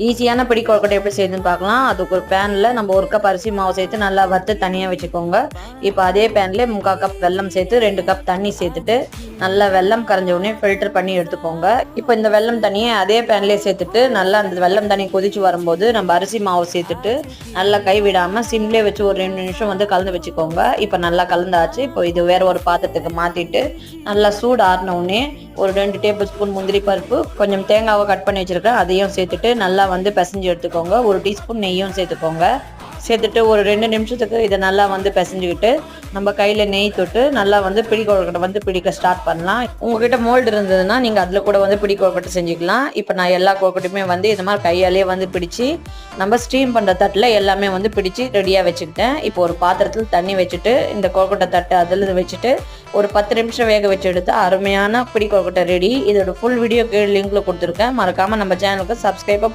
ஈஸியான பிடி கொழுக்கட்டை எப்படி செய்யுதுன்னு பார்க்கலாம். அதுக்கு ஒரு பேனில் நம்ம 1 கப் அரிசி மாவு சேர்த்து நல்லா வறுத்து தனியாக வச்சுக்கோங்க. இப்போ அதே பேனில் 3/4 கப் வெல்லம் சேர்த்து 2 கப் தண்ணி சேர்த்துட்டு நல்லா வெல்லம் கரைஞ்ச உடனே ஃபில்டர் பண்ணி எடுத்துக்கோங்க. இப்போ இந்த வெல்லம் தண்ணியை அதே பேன்லேயே சேர்த்துட்டு நல்லா அந்த வெல்லம் தண்ணி கொதிச்சு வரும்போது நம்ம அரிசி மாவு சேர்த்துட்டு நல்லா கைவிடாமல் சிம்லேயே வச்சு ஒரு 2 நிமிஷம் வந்து கலந்து வச்சுக்கோங்க. இப்போ நல்லா கலந்தாச்சு. இப்போ இது வேற ஒரு பாத்திரத்துக்கு மாற்றிட்டு நல்லா சூடு ஆறின உடனே ஒரு 2 டேபிள் ஸ்பூன் முந்திரி பருப்பு, கொஞ்சம் தேங்காவை கட் பண்ணி வச்சுருக்கேன் அதையும் சேர்த்துட்டு நல்லா வந்து பிசைஞ்சு எடுத்துக்கோங்க. 1 டீஸ்பூன் நெய்யும் சேர்த்துக்கோங்க. சேர்த்துட்டு ஒரு 2 நிமிஷத்துக்கு இதை நல்லா வந்து பிசைஞ்சுக்கிட்டு நம்ம கையில் நெய் தொட்டு நல்லா வந்து பிடி கொழுக்கட்டை வந்து பிடிக்க ஸ்டார்ட் பண்ணலாம். உங்ககிட்ட மோல்டு இருந்ததுன்னா நீங்கள் அதில் கூட வந்து பிடி கொழுக்கட்டை செஞ்சுக்கலாம். இப்போ நான் எல்லா கொழுக்கட்டையுமே வந்து இது மாதிரி கையாலேயே வந்து பிடிச்சி நம்ம ஸ்டீம் பண்ணுற தட்டில் எல்லாமே வந்து பிடிச்சி ரெடியாக வச்சுக்கிட்டேன். இப்போ ஒரு பாத்திரத்தில் தண்ணி வச்சுட்டு இந்த கொழுக்கட்டை தட்டு அதில் வச்சுட்டு ஒரு 10 நிமிஷம் வேக வச்சு எடுத்து அருமையான பிடி கொழுக்கட்டை ரெடி. இதோட ஃபுல் வீடியோ கீழே லிங்க்ல கொடுத்துருக்கேன். மறக்காமல் நம்ம சேனலுக்கு சப்ஸ்கிரைப்